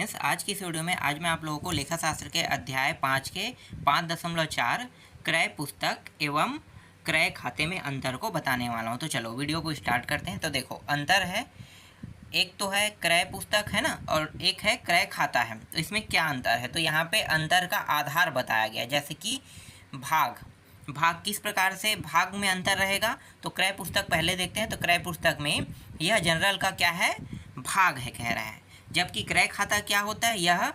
Students, आज की इस वीडियो में आज मैं आप लोगों को लेखा शास्त्र के अध्याय 5 के 5.4 क्रय पुस्तक एवं क्रय खाते में अंतर को बताने वाला हूं। तो चलो वीडियो को स्टार्ट करते हैं। तो देखो अंतर है, एक तो है क्रय पुस्तक है ना, और एक है क्रय खाता है। तो इसमें क्या अंतर है, तो यहाँ पे अंतर का आधार बताया गया है। जैसे कि भाग किस प्रकार से भाग में अंतर रहेगा, तो क्रय पुस्तक पहले देखते हैं। तो क्रय पुस्तक में यह जनरल का क्या है, भाग है कह रहा है, जबकि क्रय खाता क्या होता है, यह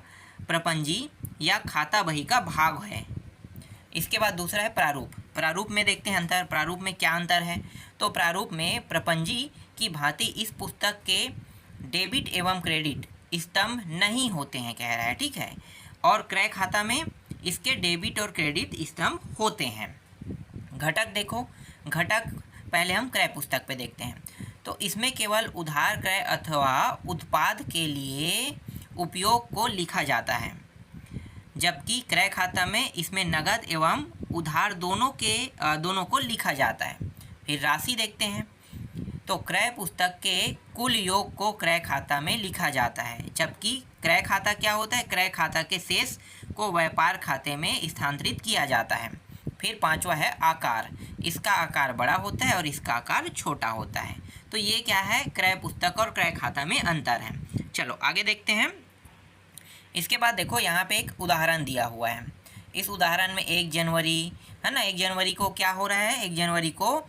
प्रपंजी या खाता बही का भाग है। इसके बाद दूसरा है प्रारूप में देखते हैं अंतर। प्रारूप में क्या अंतर है, तो प्रारूप में प्रपंजी की भांति इस पुस्तक के डेबिट एवं क्रेडिट स्तंभ नहीं होते हैं कह रहा है, ठीक है। और क्रय खाता में इसके डेबिट और क्रेडिट स्तंभ होते हैं। घटक देखो, घटक पहले हम क्रय पुस्तक पे देखते हैं। तो इसमें केवल उधार क्रय अथवा उत्पाद के लिए उपयोग को लिखा जाता है, जबकि क्रय खाता में इसमें नगद एवं उधार दोनों को लिखा जाता है। फिर राशि देखते हैं। तो क्रय पुस्तक के कुल योग को क्रय खाता में लिखा जाता है, जबकि क्रय खाता क्या होता है, क्रय खाता के शेष को व्यापार खाते में स्थानांतरित किया जाता है। फिर पांचवा है आकार, इसका आकार बड़ा होता है और इसका आकार छोटा होता है। तो ये क्या है, क्रय पुस्तक और क्रय खाता में अंतर है। चलो आगे देखते हैं। इसके बाद देखो यहाँ पे एक उदाहरण दिया हुआ है। इस उदाहरण में 1 जनवरी है ना, 1 जनवरी को क्या हो रहा है, 1 जनवरी को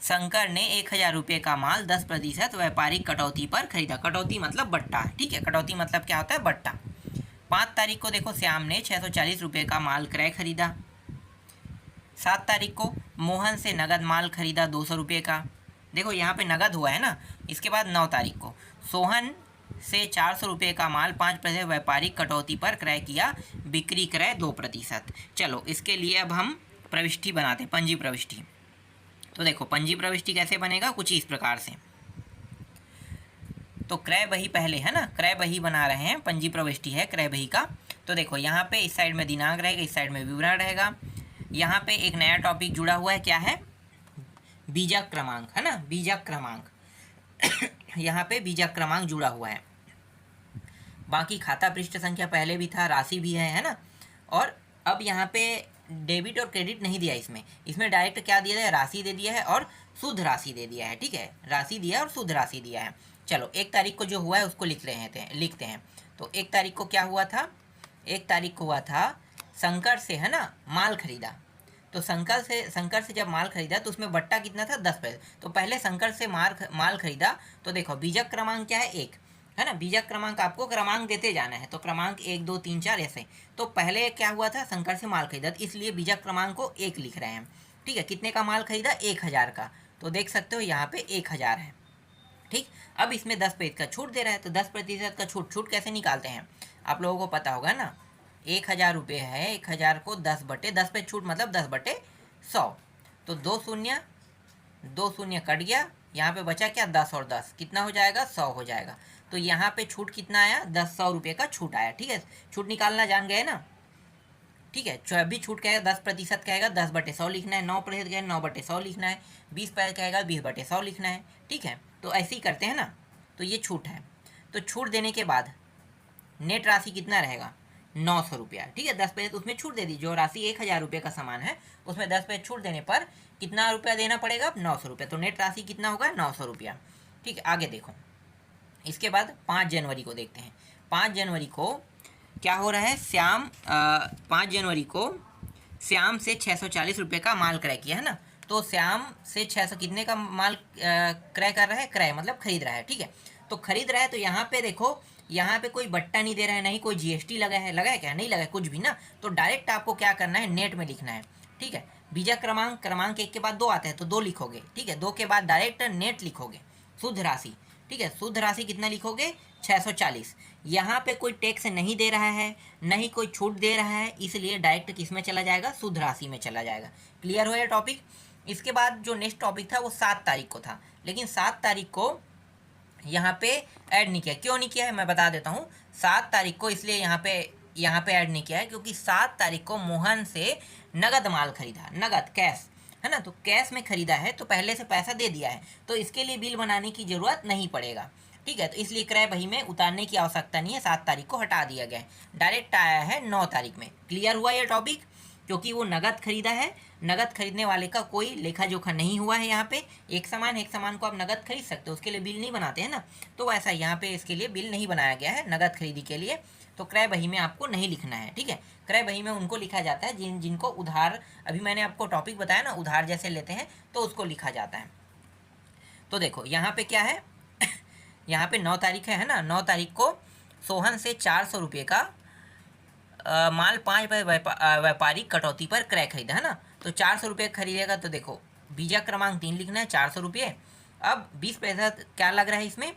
शंकर ने 1000 रुपये का माल 10% व्यापारिक कटौती पर खरीदा। कटौती मतलब बट्टा, ठीक है, कटौती मतलब क्या होता है, बट्टा। 5 तारीख को देखो श्याम ने 640 रुपये का माल क्रय खरीदा। 7 तारीख को मोहन से नगद माल खरीदा 200 रुपये का। देखो यहाँ पे नगद हुआ है ना। इसके बाद 9 तारीख को सोहन से 400 रुपये का माल 5% व्यापारिक कटौती पर क्रय किया, बिक्री क्रय 2%। चलो इसके लिए अब हम प्रविष्टि बनाते हैं, पंजी प्रविष्टि। तो देखो पंजी प्रविष्टि कैसे बनेगा, कुछ इस प्रकार से। तो क्रय बही पहले है ना, क्रय बही बना रहे हैं, पंजी प्रविष्टि है क्रय बही का। तो देखो यहाँ पे इस साइड में दिनांक रहेगा, इस साइड में विवरण रहेगा। यहाँ पे एक नया टॉपिक जुड़ा हुआ है, क्या है, बीजक क्रमांक है ना, बीजक क्रमांक यहाँ पे बीजक क्रमांक जुड़ा हुआ है। बाकी खाता पृष्ठ संख्या पहले भी था, राशि भी है ना। और अब यहाँ पे डेबिट और क्रेडिट नहीं दिया, इसमें डायरेक्ट क्या दिया है, राशि दे दिया है और शुद्ध राशि दे दिया है, ठीक है, राशि दिया और शुद्ध राशि दिया है। चलो 1 तारीख को जो हुआ है उसको लिखते हैं। तो 1 तारीख को क्या हुआ था, 1 तारीख को हुआ था शंकर से है ना माल खरीदा। तो शंकर से जब माल खरीदा तो उसमें बट्टा कितना था, 10%। तो पहले शंकर से माल खरीदा। तो देखो बीजक क्रमांक क्या है, 1 है ना। बीजक क्रमांक आपको क्रमांक देते जाना है, तो क्रमांक 1 2 3 4 ऐसे। तो पहले क्या हुआ था, शंकर से माल खरीदा, इसलिए बीजक क्रमांक को 1 लिख रहे हैं, ठीक है। कितने का माल खरीदा, 1000 का। तो देख सकते हो यहाँ पे 1000 है, ठीक। अब इसमें 10% का छूट दे रहा है, तो 10% का छूट कैसे निकालते हैं, आप लोगों को पता होगा ना। 1000 रुपये है, 1000 को 10/10 पे छूट मतलब 10/100। तो 2 शून्य कट गया, यहाँ पे बचा क्या, 10 और 10 कितना हो जाएगा, 100 हो जाएगा। तो यहाँ पे छूट कितना आया, 100 रुपये का छूट आया, ठीक है। छूट निकालना जान गए ना, ठीक है। जो भी छूट कहेगा 10% कहेगा 10/100 लिखना है, 9% कहेगा 9/100 लिखना है, 20% कहेगा 20/100 लिखना है, ठीक है। तो ऐसे ही करते हैं ना। तो ये छूट है। तो छूट देने के बाद नेट राशि कितना रहेगा, 900 रुपया, ठीक है। 10% उसमें छूट दे दी, जो राशि 1000 रुपये का सामान है उसमें 10% छूट देने पर कितना रुपया देना पड़ेगा, 900 रुपया। तो नेट राशि कितना होगा, 900 रुपया, ठीक है। आगे देखो, इसके बाद 5 जनवरी को देखते हैं। 5 जनवरी को क्या हो रहा है, 5 जनवरी को श्याम से 640 रुपये का माल क्रय किया है ना। तो श्याम से 600 कितने का माल क्रय कर रहा है, क्रय मतलब खरीद रहा है, ठीक है। तो खरीद रहा है, तो यहाँ पे देखो, यहाँ पे कोई बट्टा नहीं दे रहा है, नहीं कोई जीएसटी लगा है क्या, नहीं लगा है कुछ भी ना। तो डायरेक्ट आपको क्या करना है, नेट में लिखना है, ठीक है। बीजक क्रमांक 1 के बाद 2 आते हैं, तो 2 लिखोगे, ठीक है। 2 के बाद डायरेक्ट नेट लिखोगे, शुद्ध राशि, ठीक है। शुद्ध राशि कितना लिखोगे, 640। यहाँ पे कोई टैक्स नहीं दे रहा है, नहीं कोई छूट दे रहा है, इसलिए डायरेक्ट किस में चला जाएगा, शुद्ध राशि में चला जाएगा। क्लियर हो ये टॉपिक। इसके बाद जो नेक्स्ट टॉपिक था वो 7 तारीख को था, लेकिन 7 तारीख को यहाँ पे ऐड नहीं किया। क्यों नहीं किया है मैं बता देता हूँ। 7 तारीख को इसलिए यहाँ पे ऐड नहीं किया है क्योंकि 7 तारीख को मोहन से नगद माल खरीदा, नगद कैश है ना। तो कैश में खरीदा है, तो पहले से पैसा दे दिया है, तो इसके लिए बिल बनाने की ज़रूरत नहीं पड़ेगा। ठीक है, तो इसलिए क्रय बही में उतारने की आवश्यकता नहीं है, 7 तारीख को हटा दिया गया है, डायरेक्ट आया है 9 तारीख में। क्लियर हुआ ये टॉपिक, क्योंकि वो नगद खरीदा है, नगद खरीदने वाले का कोई लेखा जोखा नहीं हुआ है। यहाँ पे एक सामान को आप नगद खरीद सकते हो, उसके लिए बिल नहीं बनाते हैं ना, तो वैसा यहाँ पे इसके लिए बिल नहीं बनाया गया है नगद खरीदी के लिए, तो क्रय बही में आपको नहीं लिखना है। ठीक है, क्रय बही में उनको लिखा जाता है जिनको उधार, अभी मैंने आपको टॉपिक बताया ना, उधार जैसे लेते हैं तो उसको लिखा जाता है। तो देखो यहाँ पे क्या है यहाँ पे 9 तारीख है ना, 9 तारीख को सोहन से 400 रुपये का माल 5 व्यापारिक कटौती पर क्रय खरीदा है ना, तो 400 रुपये खरीदेगा, तो देखो बीजा क्रमांक 3 लिखना है, 400 रुपये। अब 20% क्या लग रहा है इसमें,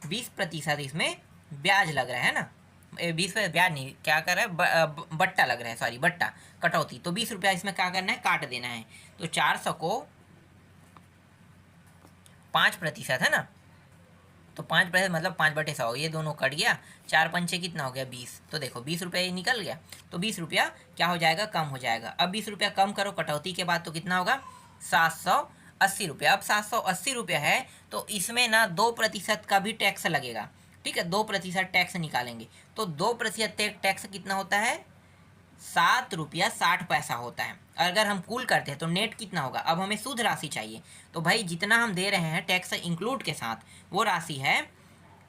20% इसमें ब्याज लग रहा है ना, 20% ब्याज नहीं, क्या कर रहा है, बट्टा लग रहा है, सॉरी बट्टा कटौती, तो 20 रुपया इसमें क्या करना है, काट देना है। तो 400 को 5% है ना, तो 5% मतलब 5/100, ये दोनों कट गया, 4 पंचे कितना हो गया 20, तो देखो 20 रुपये निकल गया, तो 20 रुपया क्या हो जाएगा, कम हो जाएगा। अब 20 रुपया कम करो कटौती के बाद, तो कितना होगा 780 रुपया। अब 780 रुपया है तो इसमें ना 2% का भी टैक्स लगेगा। ठीक है, 2% टैक्स निकालेंगे, तो 2% टैक्स कितना होता है, 7 रुपया 60 पैसा होता है। अगर हम कुल करते हैं तो नेट कितना होगा, अब हमें शुद्ध राशि चाहिए, तो भाई जितना हम दे रहे हैं टैक्स इंक्लूड के साथ वो राशि है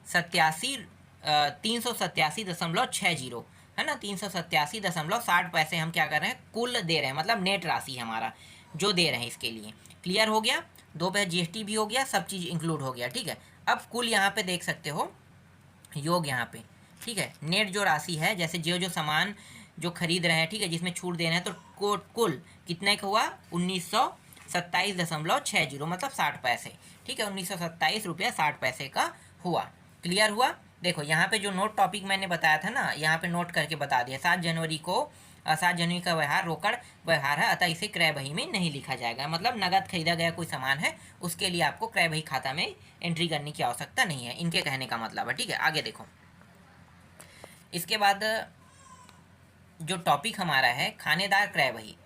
387.60 है ना, 387.60 हम क्या कर रहे हैं, कुल दे रहे हैं, मतलब नेट राशि हमारा जो दे रहे हैं इसके लिए। क्लियर हो गया, 2 पैसे GST भी हो गया, सब चीज़ इंक्लूड हो गया। ठीक है, अब कुल यहाँ पे देख सकते हो योग यहाँ पे। ठीक है, नेट जो राशि है, जैसे जो सामान जो खरीद रहे हैं, ठीक है, जिसमें छूट दे रहे हैं, तो कुल कितने का हुआ, 1927.60 मतलब 60 पैसे। ठीक है, 1927 रुपया 60 पैसे का हुआ। क्लियर हुआ। देखो यहाँ पे जो नोट टॉपिक मैंने बताया था ना, यहाँ पे नोट करके बता दिया, 7 जनवरी का व्यवहार रोकड़ व्यवहार है, अतः इसे क्रय बही में नहीं लिखा जाएगा। मतलब नगद खरीदा गया कोई सामान है, उसके लिए आपको क्रय बही खाता में एंट्री करने की आवश्यकता नहीं है, इनके कहने का मतलब है। ठीक है, आगे देखो, इसके बाद जो टॉपिक हमारा है खानेदार क्रय बही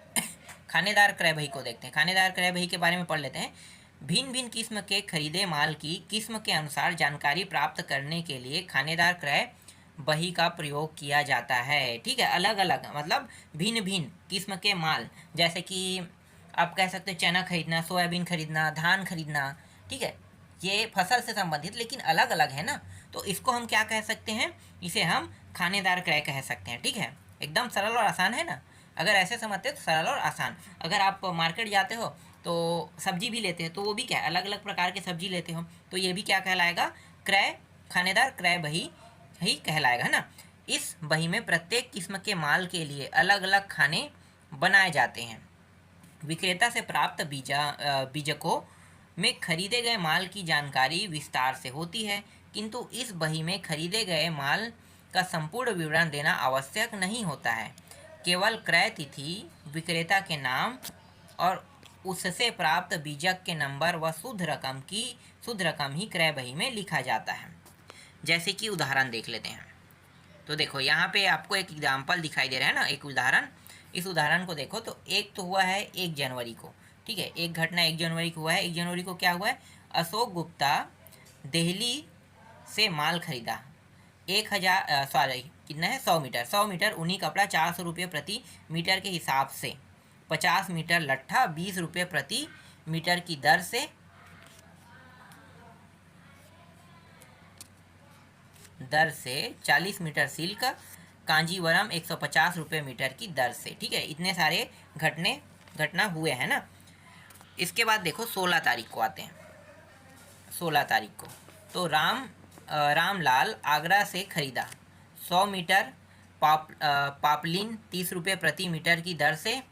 खानेदार क्रय बही को देखते हैं। खानेदार क्रय बही के बारे में पढ़ लेते हैं। भिन्न भिन्न किस्म के खरीदे माल की किस्म के अनुसार जानकारी प्राप्त करने के लिए खानेदार क्रय बही का प्रयोग किया जाता है। ठीक है, अलग अलग मतलब भिन्न भिन्न किस्म के माल, जैसे कि आप कह सकते हैं चना खरीदना, सोयाबीन खरीदना, धान खरीदना। ठीक है, ये फसल से संबंधित लेकिन अलग अलग है ना, तो इसको हम क्या कह सकते हैं, इसे हम खानेदार क्रय कह सकते हैं। ठीक है, एकदम सरल और आसान है ना, अगर ऐसे समझते तो सरल और आसान। अगर आप मार्केट जाते हो तो सब्जी भी लेते हैं, तो वो भी क्या अलग अलग प्रकार के सब्जी लेते हो, तो ये भी क्या कहलाएगा, क्रय खानेदार क्रय बही ही कहलाएगा, है ना। इस बही में प्रत्येक किस्म के माल के लिए अलग अलग खाने बनाए जाते हैं। विक्रेता से प्राप्त बीजकों में खरीदे गए माल की जानकारी विस्तार से होती है, किंतु इस बही में खरीदे गए माल का संपूर्ण विवरण देना आवश्यक नहीं होता है। केवल क्रय तिथि, विक्रेता के नाम और उससे प्राप्त बीजक के नंबर व शुद्ध रकम ही क्रय बही में लिखा जाता है। जैसे कि उदाहरण देख लेते हैं, तो देखो यहाँ पे आपको एक एग्जाम्पल दिखाई दे रहा है ना, एक उदाहरण। इस उदाहरण को देखो, तो एक तो हुआ है 1 जनवरी को। ठीक है, एक घटना 1 जनवरी को हुआ है। 1 जनवरी को क्या हुआ है, अशोक गुप्ता दिल्ली से माल खरीदा 1000 कितना है 100 मीटर ऊनी कपड़ा 400 रुपये प्रति मीटर के हिसाब से, 50 मीटर लट्ठा 20 रुपये प्रति मीटर की दर से 40 मीटर सिल्क कांजीवरम 150 रुपये मीटर की दर से। ठीक है, इतने सारे घटना हुए हैं ना। इसके बाद देखो 16 तारीख को आते हैं। 16 तारीख को तो रामलाल आगरा से खरीदा 100 मीटर पापलिन 30 रुपये प्रति मीटर की दर से,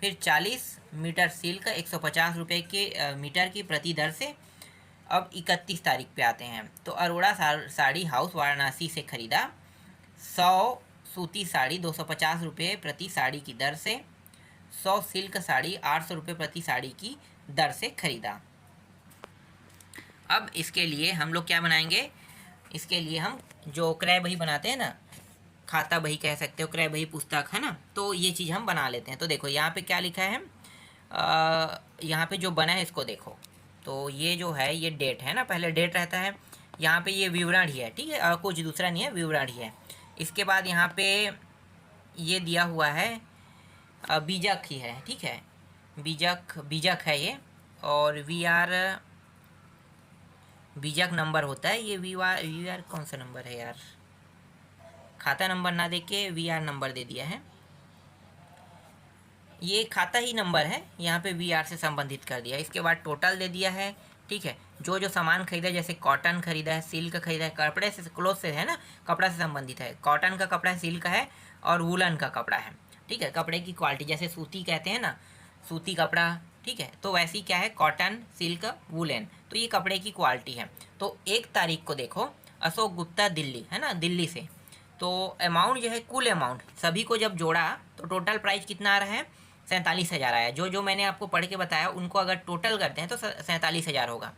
फिर 40 मीटर सिल्क 150 रुपये के मीटर की प्रति दर से। अब 31 तारीख पे आते हैं, तो अरोड़ा साड़ी हाउस वाराणसी से खरीदा 100 सूती साड़ी 250 रुपये प्रति साड़ी की दर से, 100 सिल्क साड़ी 800 रुपये प्रति साड़ी की दर से खरीदा। अब इसके लिए हम लोग क्या बनाएंगे, इसके लिए हम जो क्रय बही बनाते हैं ना, खाता बही कह सकते हो, क्रय बही पुस्तक है ना, तो ये चीज़ हम बना लेते हैं। तो देखो यहाँ पे क्या लिखा है, यहाँ पे जो बना है इसको देखो, तो ये जो है ये डेट है ना, पहले डेट रहता है, यहाँ पे ये विवरण ही है, ठीक है, और कुछ दूसरा नहीं है, विवरण ही है। इसके बाद यहाँ पे ये दिया हुआ है बीजक ही है, ठीक है, बीजक है ये, और बीजक नंबर होता है ये। वी आर कौन सा नंबर है यार, खाता नंबर ना देके वी आर नंबर दे दिया है, ये खाता ही नंबर है, यहाँ पे वी आर से संबंधित कर दिया। इसके बाद टोटल दे दिया है, ठीक है, जो सामान खरीदा है, जैसे कॉटन खरीदा है, सिल्क खरीदा है, कपड़े से, क्लोथ से है ना, कपड़ा से संबंधित है, कॉटन का कपड़ा है, सिल्क है, और वूलन का कपड़ा है, ठीक है। कपड़े की क्वालिटी जैसे सूती कहते हैं ना, सूती कपड़ा, ठीक है, तो वैसी क्या है, कॉटन, सिल्क, वूलन, तो ये कपड़े की क्वालिटी है। तो 1 तारीख को देखो अशोक गुप्ता दिल्ली, है ना, दिल्ली से, तो अमाउंट जो है, कुल अमाउंट सभी को जब जोड़ा तो टोटल प्राइस कितना आ रहा है, 47,000 आया। जो मैंने आपको पढ़ के बताया उनको अगर टोटल करते हैं तो 47,000 होगा।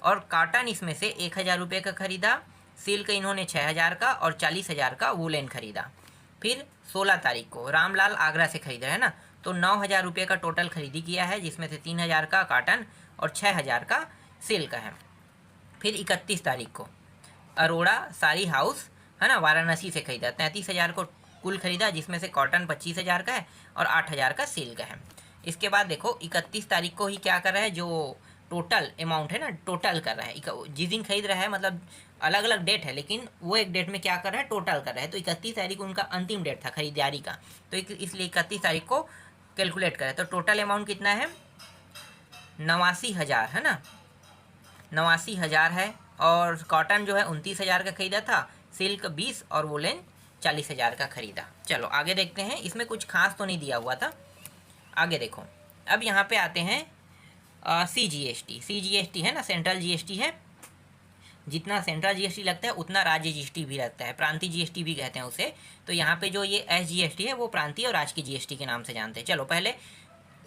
और कॉटन इसमें से 1,000 रुपये का खरीदा, सिल्क इन्होंने 6,000 का, और 40,000 का वूलन खरीदा। फिर 16 तारीख को रामलाल आगरा से खरीदा, है ना, तो 9,000 रुपये का टोटल खरीदी किया है, जिसमें से 3,000 का कॉटन और 6,000 का सिल्क है। फिर 31 तारीख को अरोड़ा साड़ी हाउस, है ना, वाराणसी से खरीदा, 33,000 को कुल खरीदा, जिसमें से कॉटन 25,000 का है और 8,000 का सिल्क है। इसके बाद देखो 31 तारीख को ही क्या कर रहा है, जो टोटल अमाउंट है ना, टोटल कर रहा है, जिस दिन खरीद रहा है, मतलब अलग अलग डेट है, लेकिन वो एक डेट में क्या कर रहा है, टोटल कर रहा है। तो 31 तारीख उनका अंतिम डेट था खरीदारी का, तो इसलिए 31 तारीख को कैलकुलेट करें, तो टोटल अमाउंट कितना है, 89,000, है ना, 89,000 है। और कॉटन जो है 29,000 का खरीदा था, सिल्क 20 और वुलन 40,000 का खरीदा। चलो आगे देखते हैं, इसमें कुछ खास तो नहीं दिया हुआ था, आगे देखो। अब यहाँ पे आते हैं CGST है ना, सेंट्रल GST है, जितना सेंट्रल GST लगता है उतना राज्य GST भी लगता है, प्रांतीय GST भी कहते हैं उसे। तो यहाँ पे जो ये SGST है वो प्रांतीय और राज्य की GST के नाम से जानते हैं। चलो पहले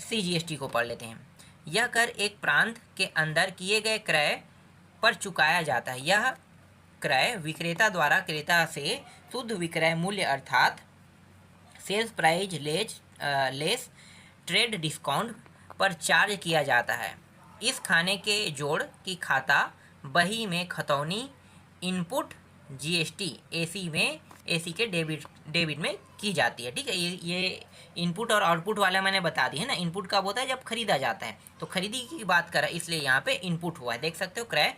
CGST को पढ़ लेते हैं। यह कर एक प्रांत के अंदर किए गए क्रय पर चुकाया जाता है। यह क्रय विक्रेता द्वारा क्रेता से शुद्ध विक्रय मूल्य अर्थात sales price less trade discount पर चार्ज किया जाता है। इस खाने के जोड़ की खाता बही में खतौनी इनपुट GST AC के डेबिट में की जाती है, ठीक है। ये इनपुट और आउटपुट वाला मैंने बता दी है ना। इनपुट कब होता है, जब खरीदा जाता है, तो खरीदी की बात कर रहा है, इसलिए यहाँ पे इनपुट हुआ है, देख सकते हो, क्रय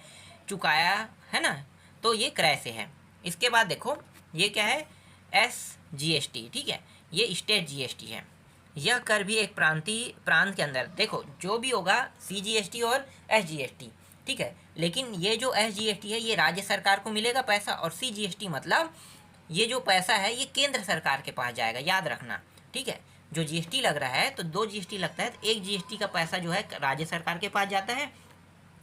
चुकाया है ना, तो ये क्रय से है। इसके बाद देखो ये क्या है, SGST, ठीक है, ये स्टेट GST है। यह कर भी एक प्रांत के अंदर, देखो जो भी होगा CGST और SGST, ठीक है, लेकिन ये जो SGST है ये राज्य सरकार को मिलेगा पैसा, और CGST मतलब ये जो पैसा है ये केंद्र सरकार के पास जाएगा, याद रखना, ठीक है। जो GST लग रहा है तो 2 GST लगता है, तो एक GST का पैसा जो है राज्य सरकार के पास जाता है,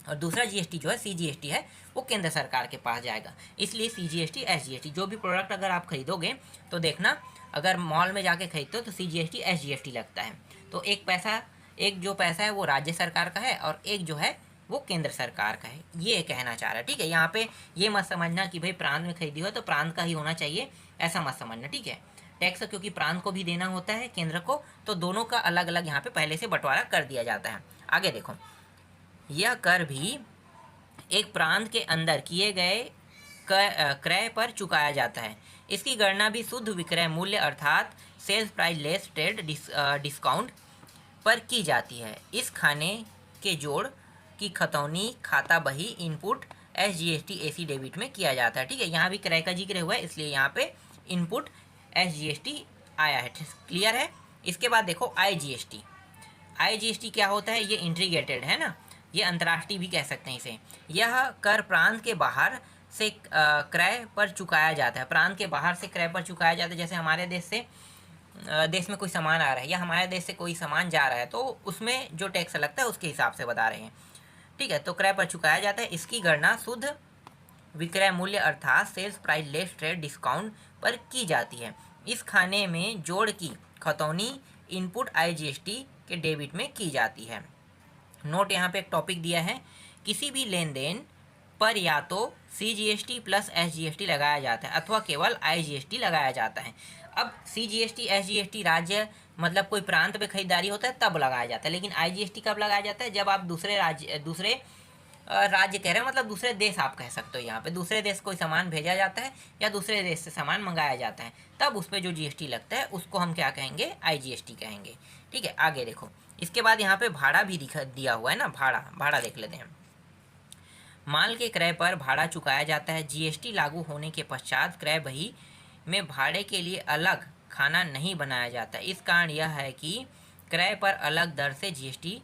और दूसरा GST जो है CGST है वो केंद्र सरकार के पास जाएगा। इसलिए CGST SGST जो भी प्रोडक्ट अगर आप खरीदोगे तो देखना, अगर मॉल में जाके खरीदते हो तो CGST SGST लगता है। तो एक जो पैसा है वो राज्य सरकार का है, और एक जो है वो केंद्र सरकार का है, ये कहना चाह रहा है, ठीक है। यहाँ पे ये मत समझना कि भाई प्रांत में खरीदी हो तो प्रांत का ही होना चाहिए, ऐसा मत समझना, ठीक है। टैक्स क्योंकि प्रांत को भी देना होता है केंद्र को, तो दोनों का अलग अलग यहाँ पे पहले से बंटवारा कर दिया जाता है। आगे देखो, यह कर भी एक प्रांत के अंदर किए गए क्रय पर चुकाया जाता है। इसकी गणना भी शुद्ध विक्रय मूल्य अर्थात sales price less trade discount पर की जाती है। इस खाने के जोड़ की खतौनी खाता बही इनपुट SGST AC डेबिट में किया जाता है, ठीक है। यहाँ भी क्रय का जिक्र हुआ है, इसलिए यहाँ पे इनपुट SGST आया है, क्लियर है। इसके बाद देखो IGST क्या होता है, ये इंटीग्रेटेड है ना, ये अंतर्राष्ट्रीय भी कह सकते हैं इसे। यह कर प्रांत के बाहर से क्रय पर चुकाया जाता है, प्रांत के बाहर से क्रय पर चुकाया जाता है। जैसे हमारे देश में कोई सामान आ रहा है या हमारे देश से कोई सामान जा रहा है, तो उसमें जो टैक्स लगता है उसके हिसाब से बता रहे हैं, ठीक है। तो क्रय पर चुकाया जाता है। इसकी गणना शुद्ध विक्रय मूल्य अर्थात sales price less trade discount पर की जाती है। इस खाने में जोड़ की खतौनी इनपुट IGST के डेबिट में की जाती है। नोट यहाँ पे एक टॉपिक दिया है, किसी भी लेन देन पर या तो CGST प्लस SGST लगाया जाता है अथवा केवल IGST लगाया जाता है। अब CGST SGST राज्य मतलब कोई प्रांत में खरीदारी होता है तब लगाया जाता है, लेकिन IGST कब लगाया जाता है, जब आप दूसरे राज्य कह रहे हैं, मतलब दूसरे देश आप कह सकते हो। यहाँ पे दूसरे देश कोई सामान भेजा जाता है या दूसरे देश से सामान मंगाया जाता है, तब उस पर जो जीएसटी लगता है उसको हम क्या कहेंगे, आईजीएसटी कहेंगे। ठीक है, आगे देखो, इसके बाद यहाँ पे भाड़ा भी दिया हुआ है ना, भाड़ा देख लेते हैं। माल के क्रय पर भाड़ा चुकाया जाता है। जीएसटी लागू होने के पश्चात क्रय बही में भाड़े के लिए अलग खाना नहीं बनाया जाता। इस कारण यह है कि क्रय पर अलग दर से जीएसटी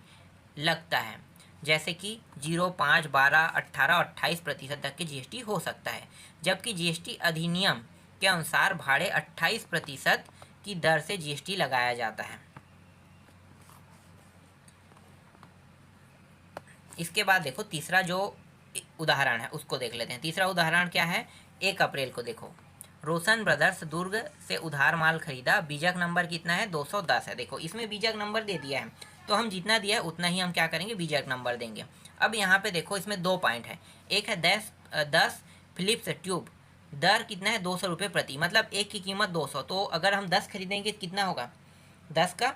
लगता है, जैसे कि 0, 5, 12, 18 और 28% तक के जीएसटी हो सकता है, जबकि जीएसटी अधिनियम के अनुसार भाड़े 28% की दर से जीएसटी लगाया जाता है। इसके बाद देखो तीसरा जो उदाहरण है उसको देख लेते हैं। तीसरा उदाहरण क्या है, 1 अप्रैल को देखो, रोशन ब्रदर्स दुर्ग से उधार माल खरीदा, बीजक नंबर कितना है, 210 है। देखो इसमें बीजक नंबर दे दिया है, तो हम जितना दिया है उतना ही हम क्या करेंगे, बीजक नंबर देंगे। अब यहाँ पे देखो इसमें 2 पॉइंट है। एक है 10 फिलिप्स ट्यूब, दर कितना है, 200 रुपये प्रति, मतलब एक की कीमत 200। तो अगर हम 10 खरीदेंगे कितना होगा, 10 का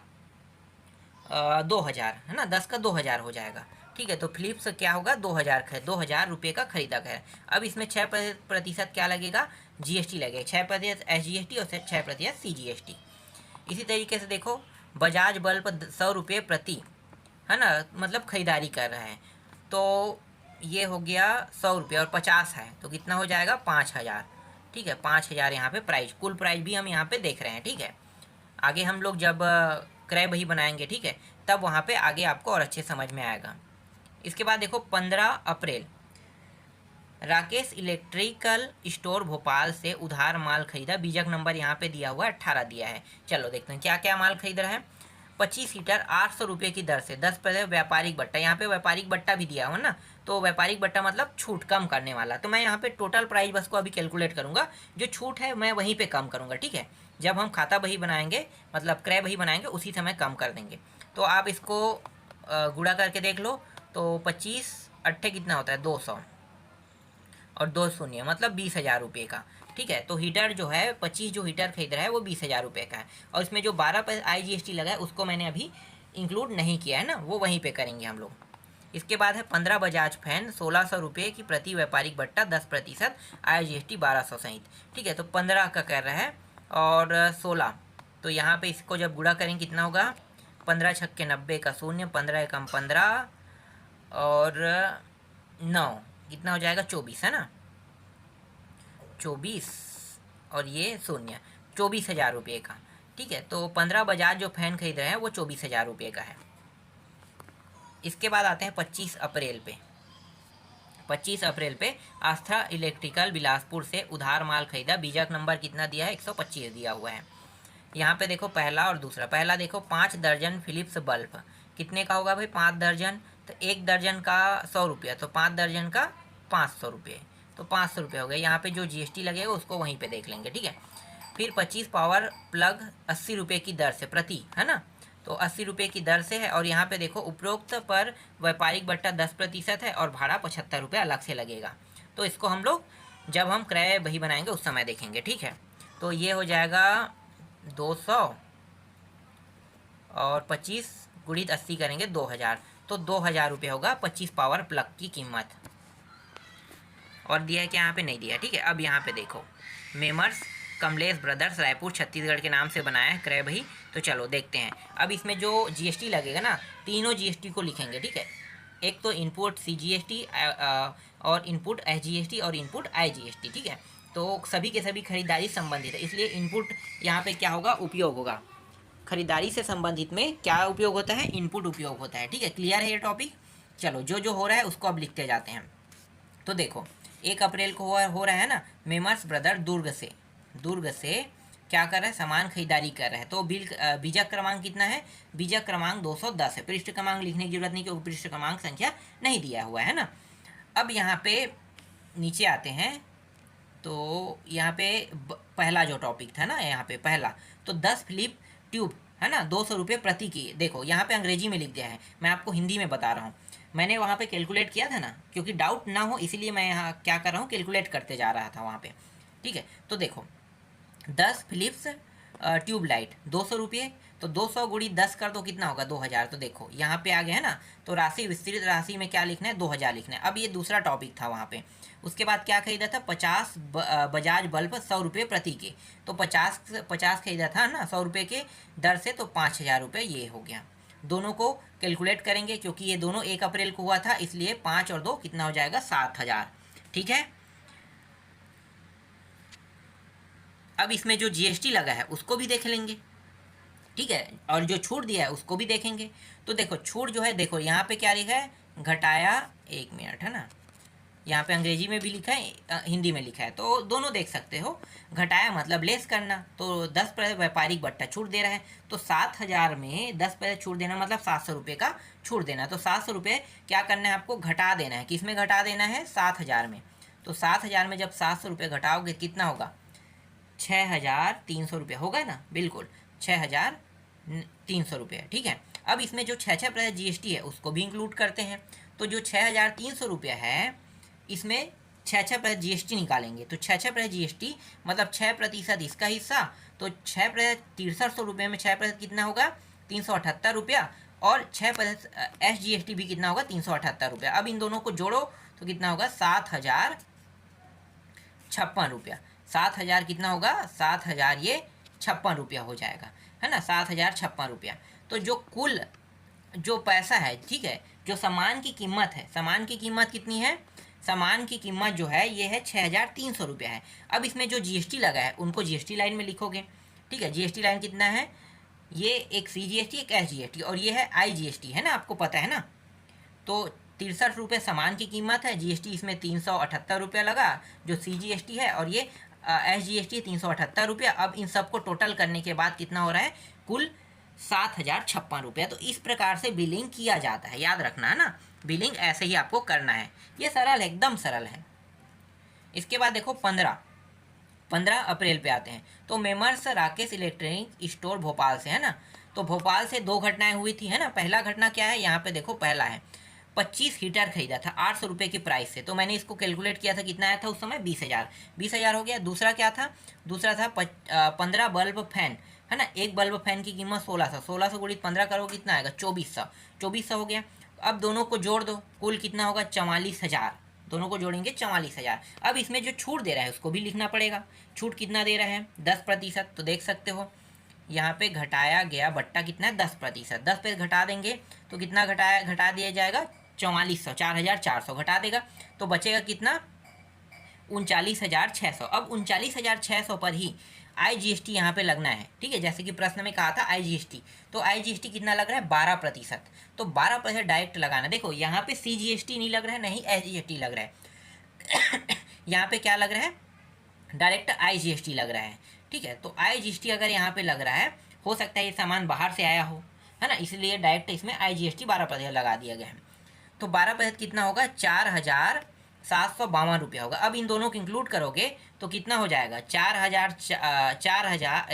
2000 है ना, 10 का 2000 हो जाएगा। ठीक है, तो फिलिप्स क्या होगा, 2000 रुपये का खरीदा गया। अब इसमें 6% क्या लगेगा, जीएसटी लगेगा, 6% एसजीएसटी और 6% सीजीएसटी। इसी तरीके से देखो बजाज बल्ब 100 रुपये प्रति, है ना, मतलब खरीदारी कर रहे हैं, तो ये हो गया 100 रुपये और 50 है तो कितना हो जाएगा, 5000। ठीक है, 5000 यहाँ पे प्राइस, कुल प्राइस भी हम यहाँ पे देख रहे हैं। ठीक है, आगे हम लोग जब क्रय बही बनाएंगे, ठीक है, तब वहाँ पे आगे आपको और अच्छे समझ में आएगा। इसके बाद देखो 15 अप्रैल, राकेश इलेक्ट्रिकल स्टोर भोपाल से उधार माल खरीदा, बीजक नंबर यहाँ पे दिया हुआ है, 18 दिया है। चलो देखते हैं क्या क्या माल खरीद रहा है। 25 लीटर 800 रुपये की दर से, 10% व्यापारिक बट्टा, यहाँ पे व्यापारिक बट्टा भी दिया हुआ ना, तो व्यापारिक बट्टा मतलब छूट कम करने वाला। तो मैं यहाँ पे टोटल प्राइस बस को अभी कैलकुलेट करूँगा, जो छूट है मैं वहीं पे कम करूँगा। ठीक है, जब हम खाता बही बनाएंगे, मतलब क्रय बही बनाएंगे, उसी समय कम कर देंगे। तो आप इसको गुणा करके देख लो, तो 25 अट्ठे कितना होता है, 200 और 2 शून्य मतलब 20,000 रुपये का। ठीक है, तो हीटर जो है 25 जो हीटर खरीद रहा है वो 20,000 रुपये का है, और इसमें जो 12% IGST लगा है उसको मैंने अभी इंक्लूड नहीं किया है ना, वो वहीं पे करेंगे हम लोग। इसके बाद है 15 बजाज फैन 1600 रुपये की प्रति, व्यापारिक बट्टा 10%, IGST 1200 सहित। ठीक है, तो 15 का कर रहा है और 16, तो यहाँ पे इसको जब गुणा करेंगे कितना होगा, 15 छक्के 90 का शून्य, 15 एकम 15 और 9 कितना हो जाएगा, 24 है ना, 24 और ये शून्य, 24,000 रुपये का। ठीक है, तो 15 बजाज जो फैन खरीद रहे हैं वो 24,000 रुपये का है। इसके बाद आते हैं 25 अप्रैल पे। 25 अप्रैल पे आस्था इलेक्ट्रिकल बिलासपुर से उधार माल खरीदा, बीजक नंबर कितना दिया है, 125 दिया हुआ है। यहाँ पे देखो पहला और दूसरा, पहला देखो 5 दर्जन फिलिप्स बल्ब, कितने का होगा भाई, 5 दर्जन, तो 1 दर्जन का 100 रुपया, तो 5 दर्जन का 500 रुपये, तो 500 रुपये हो गए। यहाँ पे जो जीएसटी लगेगा उसको वहीं पे देख लेंगे। ठीक है, फिर 25 पावर प्लग 80 रुपये की दर से प्रति, है ना, तो 80 रुपये की दर से है। और यहाँ पे देखो उपरोक्त पर व्यापारिक बट्टा 10% है और भाड़ा 75 रुपये अलग से लगेगा। तो इसको हम लोग जब हम क्रय बही बनाएंगे उस समय देखेंगे। ठीक है, तो ये हो जाएगा 200 और 25 गुणित 80 करेंगे 2000, तो 2000 रुपये होगा 25 पावर प्लग की कीमत। और दिया है क्या, यहाँ पे नहीं दिया। ठीक है, अब यहाँ पे देखो मेमर्स कमलेश ब्रदर्स रायपुर छत्तीसगढ़ के नाम से बनाया है क्रय बही। तो चलो देखते हैं। अब इसमें जो जीएसटी लगेगा ना, तीनों जीएसटी को लिखेंगे। ठीक है, एक तो इनपुट सीजीएसटी और इनपुट एसजीएसटी और इनपुट आईजीएसटी। ठीक है, तो सभी के सभी खरीदारी संबंधित है, इसलिए इनपुट यहाँ पे क्या होगा, उपयोग होगा। खरीदारी से संबंधित में क्या उपयोग होता है, इनपुट उपयोग होता है। ठीक है, क्लियर है ये टॉपिक। चलो जो जो हो रहा है उसको अब लिखते जाते हैं। तो देखो 1 अप्रैल को हो रहा है ना, मेमर्स ब्रदर दुर्ग से क्या कर रहे हैं, सामान खरीदारी कर रहे हैं। तो बीजक क्रमांक कितना है, बीजक क्रमांक 210 है। पृष्ठ क्रमांक लिखने की जरूरत नहीं क्योंकि पृष्ठ क्रमांक संख्या नहीं दिया हुआ है ना। अब यहाँ पे नीचे आते हैं, तो यहाँ पे पहला जो टॉपिक था ना, यहाँ पे पहला, तो 10 फिलिप ट्यूब, है ना, 200 रुपये प्रति की। देखो यहाँ पे अंग्रेजी में लिख दिया है, मैं आपको हिंदी में बता रहा हूँ। मैंने वहाँ पे कैलकुलेट किया था ना, क्योंकि डाउट ना हो इसीलिए मैं यहाँ क्या कर रहा हूँ, कैलकुलेट करते जा रहा था वहाँ पे। ठीक है, तो देखो 10 फिलिप्स ट्यूबलाइट 200 रुपये, तो 200 गुड़ी 10 कर दो, कितना होगा 2000। तो देखो यहाँ पे आ गया है ना, तो राशि विस्तृत राशि में क्या लिखना है 2000 लिखना है। अब ये दूसरा टॉपिक था वहाँ पे। उसके बाद क्या खरीदा था, 50 बजाज बल्ब 100 रुपये प्रति के, तो 50 खरीदा था ना 100 रुपये के दर से, तो 5000 रुपये ये हो गया। दोनों को कैलकुलेट करेंगे क्योंकि ये दोनों 1 अप्रैल को हुआ था, इसलिए 5 और 2 कितना हो जाएगा 7000। ठीक है। अब इसमें जो जीएसटी लगा है उसको भी देख लेंगे, ठीक है, और जो छूट दिया है उसको भी देखेंगे। तो देखो छूट जो है, देखो यहाँ पे क्या लिखा है, घटाया, 1 मिनट है ना, यहाँ पे अंग्रेजी में भी लिखा है हिंदी में लिखा है, तो दोनों देख सकते हो। घटाया मतलब लेस करना, तो 10% व्यापारिक बट्टा छूट दे रहा है, तो 7000 में 10% छूट देना मतलब 700 रुपये का छूट देना। तो 700 रुपये क्या करना है आपको, घटा देना है। किस में घटा देना है, 7000 में। तो 7000 में जब 700 रुपये घटाओगे कितना होगा, 6300 रुपये होगा ना, बिल्कुल 6300 रुपये। ठीक है। अब इसमें जो 6% जीएसटी है उसको भी इंक्लूड करते हैं। तो जो 6300 रुपये है इसमें 6% जीएसटी निकालेंगे, तो 6% जीएसटी मतलब 6% इसका हिस्सा, तो 6% 6300 रुपये में 6% कितना होगा 378 रुपया, और 6% SGST भी कितना होगा 378 रुपया। अब इन दोनों को जोड़ो तो कितना होगा 7056 रुपया। 7000 कितना होगा, 7000 ये 56 रुपया हो जाएगा, है ना, 7056 रुपया। तो जो कुल जो पैसा है, ठीक है, जो सामान की कीमत है, सामान की कीमत कितनी है, सामान की कीमत जो है ये है 6300 रुपया है। अब इसमें जो जीएसटी लगा है उनको जीएसटी लाइन में लिखोगे, ठीक है। जीएसटी लाइन कितना है, ये एक CGST एक SGST और ये है IGST, है ना, आपको पता है ना। तो 63 रुपये सामान की कीमत है, जीएसटी इसमें 378 रुपया लगा जो CGST है, और ये SGST 378 रुपया। अब इन सबको टोटल करने के बाद कितना हो रहा है, कुल 7056 रुपया। तो इस प्रकार से बिलिंग किया जाता है, याद रखना है ना, बिलिंग ऐसे ही आपको करना है। ये सरल है, एकदम सरल है। इसके बाद देखो 15 अप्रैल पे आते हैं। तो मेमर्स राकेश इलेक्ट्रॉनिक स्टोर भोपाल से, है ना, तो भोपाल से 2 घटनाएं हुई थी, है ना। पहला घटना क्या है, यहाँ पे देखो पहला है 25 हीटर खरीदा था 800 रुपये की प्राइस से, तो मैंने इसको कैलकुलेट किया था, कितना आया था उस समय 20,000 हो गया। दूसरा क्या था, दूसरा था 15 बल्ब फैन, है ना, एक बल्ब फैन की कीमत 1600 गुणित 15 करोगे कितना आएगा 2400 हो गया। अब दोनों को जोड़ दो, कुल कितना होगा 44,000, दोनों को जोड़ेंगे 44,000। अब इसमें जो छूट दे रहा है उसको भी लिखना पड़ेगा। छूट कितना दे रहा है 10%, तो देख सकते हो यहाँ पे घटाया गया बट्टा कितना है 10%, 10% घटा देंगे तो कितना घटा दिया जाएगा 4400, 4400 घटा देगा तो बचेगा कितना 39,600। अब 39,600 पर ही IGST यहाँ पे लगना है, ठीक है, जैसे कि प्रश्न में कहा था IGST, तो IGST कितना लग रहा है 12%, तो 12% डायरेक्ट लगाना। देखो यहाँ पे CGST नहीं लग रहा है, नहीं SGST लग रहा है यहाँ पे क्या लग रहा है, डायरेक्ट IGST लग रहा है, ठीक है। तो IGST अगर यहाँ पे लग रहा है, हो सकता है ये सामान बाहर से आया हो, है ना, इसलिए डायरेक्ट इसमें IGST 12% लगा दिया गया है। तो 12% कितना होगा 4,752 रुपया होगा। अब इन दोनों को इंक्लूड करोगे तो कितना हो जाएगा 4,000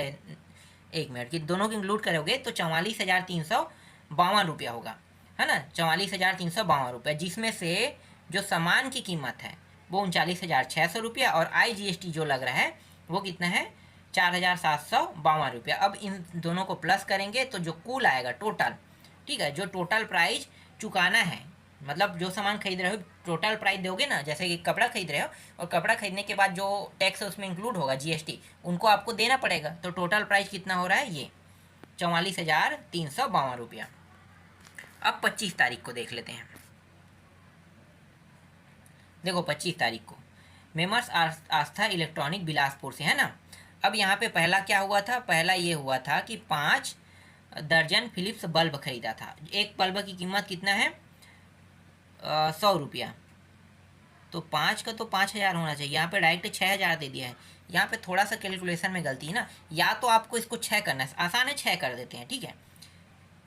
एक मिनट की दोनों को इंक्लूड करोगे तो 44,352 रुपया होगा, है ना, 44,352 रुपया, जिसमें से जो सामान की कीमत है वो 39,600 रुपया और IGST जो लग रहा है वो कितना है 4,752 रुपया। अब इन दोनों को प्लस करेंगे तो जो कुल आएगा टोटल, ठीक है, जो टोटल प्राइस चुकाना है, मतलब जो सामान खरीद रहे हो टोटल प्राइस दोगे ना, जैसे कि कपड़ा खरीद रहे हो और कपड़ा खरीदने के बाद जो टैक्स है उसमें इंक्लूड होगा GST, उनको आपको देना पड़ेगा। तो टोटल प्राइस कितना हो रहा है ये 44,352 रुपया। अब 25 तारीख को देख लेते हैं। देखो 25 तारीख को मेमर्स आस्था इलेक्ट्रॉनिक बिलासपुर से, है ना। अब यहाँ पे पहला क्या हुआ था, पहला ये हुआ था कि 5 दर्जन फिलिप्स बल्ब खरीदा था। एक बल्ब की कीमत कितना है 100 रुपया, तो 5 का तो 5,000 होना चाहिए, यहाँ पे डायरेक्ट 6,000 दे दिया है। यहाँ पे थोड़ा सा कैलकुलेशन में गलती है ना, या तो आपको इसको 6 करना है, आसान है 6 कर देते हैं, ठीक है,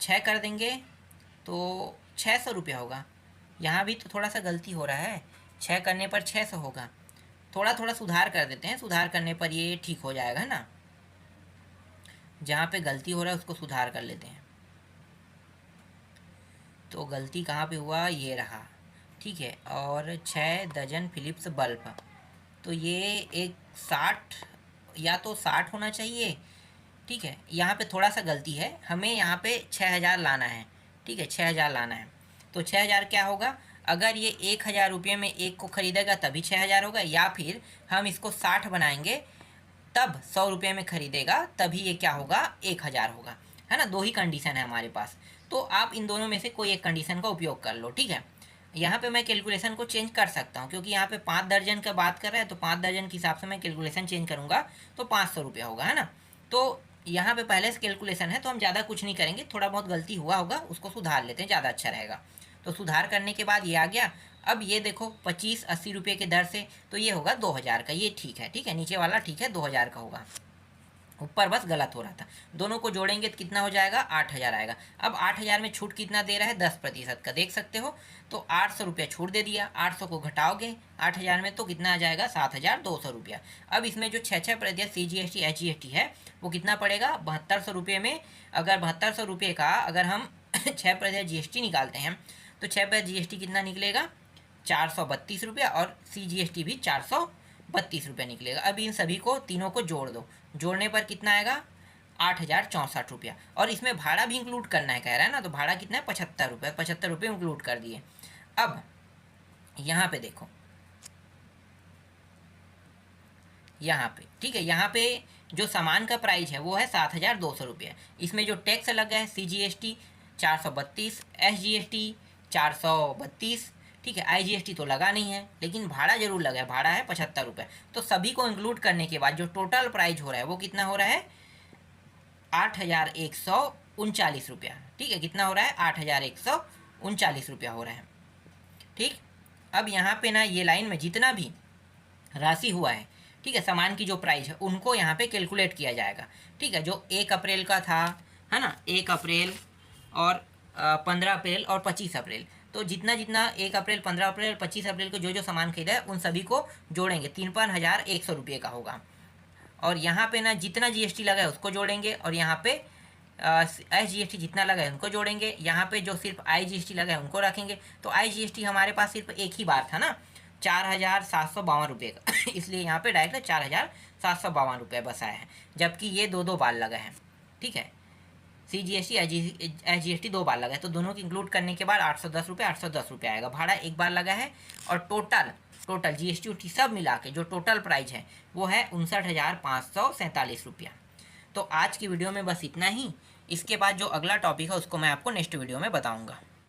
6 कर देंगे तो 600 रुपया होगा। यहाँ भी तो थोड़ा सा गलती हो रहा है, 6 करने पर 600 होगा, थोड़ा थोड़ा सुधार कर देते हैं, सुधार करने पर ये ठीक हो जाएगा, है ना। जहाँ पे गलती हो रहा है उसको सुधार कर लेते हैं। तो गलती कहाँ पे हुआ, ये रहा, ठीक है। और 6 दर्जन फिलिप्स बल्ब, तो ये एक 60 या तो 60 होना चाहिए, ठीक है, यहाँ पे थोड़ा सा गलती है, हमें यहाँ पे 6000 लाना है। ठीक है, 6000 लाना है। तो 6000 क्या होगा, अगर ये 1000 रुपये में एक को खरीदेगा तभी 6000 होगा, या फिर हम इसको 60 बनाएंगे तब 100 रुपये में खरीदेगा तभी ये क्या होगा, 1000 होगा, है ना। दो ही कंडीशन है हमारे पास, तो आप इन दोनों में से कोई एक कंडीशन का उपयोग कर लो। ठीक है, यहाँ पे मैं कैलकुलेशन को चेंज कर सकता हूँ, क्योंकि यहाँ पे 5 दर्जन का बात कर रहे हैं, तो 5 दर्जन के हिसाब से मैं कैलकुलेशन चेंज करूँगा तो 500 रुपया होगा, है ना। तो यहाँ पे पहले से कैलकुलेशन है, तो हम ज़्यादा कुछ नहीं करेंगे, थोड़ा बहुत गलती हुआ होगा उसको सुधार लेते हैं, ज़्यादा अच्छा रहेगा। तो सुधार करने के बाद ये आ गया। अब ये देखो 25-80 रुपये के दर से, तो ये होगा 2000 का, ये ठीक है। ठीक है, नीचे वाला ठीक है, 2000 का होगा, ऊपर बस गलत हो रहा था। दोनों को जोड़ेंगे तो कितना हो जाएगा, 8000 आएगा। अब 8000 में छूट कितना दे रहा है, 10% का, देख सकते हो। तो 800 रुपया छूट दे दिया, 800 को घटाओगे 8000 में तो कितना आ जाएगा, 7200 रुपया। अब इसमें जो 6% CGST HGST है वो कितना पड़ेगा, 7200 रुपये में। अगर 7200 रुपये का अगर हम 6% GST निकालते हैं तो 6% GST कितना निकलेगा, 432 रुपया, और CGST भी 432 रुपये निकलेगा। अब इन सभी को तीनों को जोड़ दो, जोड़ने पर कितना आएगा, 8064 रुपया। और इसमें भाड़ा भी इंक्लूड करना है कह रहा है ना, तो भाड़ा कितना है, 75 रुपये, 75 रुपये इंक्लूड कर दिए। अब यहाँ पे देखो, यहाँ पे ठीक है, यहाँ पे जो सामान का प्राइस है वो है 7200 रुपये। इसमें जो टैक्स लगा है CGST 432, SGST 432, ठीक है, IGST तो लगा नहीं है, लेकिन भाड़ा जरूर लगा है, भाड़ा है 75 रुपये। तो सभी को इंक्लूड करने के बाद जो टोटल प्राइस हो रहा है वो कितना हो रहा है, 8139 रुपया। ठीक है, कितना हो रहा है, 8139 रुपया हो रहा है। ठीक, अब यहाँ पे ना ये लाइन में जितना भी राशि हुआ है, ठीक है, सामान की जो प्राइस है उनको यहाँ पे कैलकुलेट किया जाएगा। ठीक है, जो 1 अप्रैल का था, है ना, 1 अप्रैल और 15 अप्रैल और 25 अप्रैल, तो जितना जितना 1 अप्रैल, 15 अप्रैल, 25 अप्रैल को जो जो सामान खरीदा है उन सभी को जोड़ेंगे, 53,100 रुपये का होगा। और यहाँ पे ना जितना GST लगा है उसको जोड़ेंगे, और यहाँ पे SGST जितना लगा है उनको जोड़ेंगे। यहाँ पे जो सिर्फ IGST लगा है उनको रखेंगे। तो IGST हमारे पास सिर्फ एक ही बार था ना, 4752 रुपये का इसलिए यहाँ पे डायरेक्ट 4752 रुपये बस आया है, जबकि ये दो बार लगा है। ठीक है, CGST SGST 2 बार लगा है, तो दोनों की इंक्लूड करने के बाद 810 रुपये 810 रुपये आएगा। भाड़ा एक बार लगा है, और टोटल GST सब मिला के जो टोटल प्राइस है वो है 59,547 रुपया। तो आज की वीडियो में बस इतना ही। इसके बाद जो अगला टॉपिक है उसको मैं आपको नेक्स्ट वीडियो में बताऊँगा।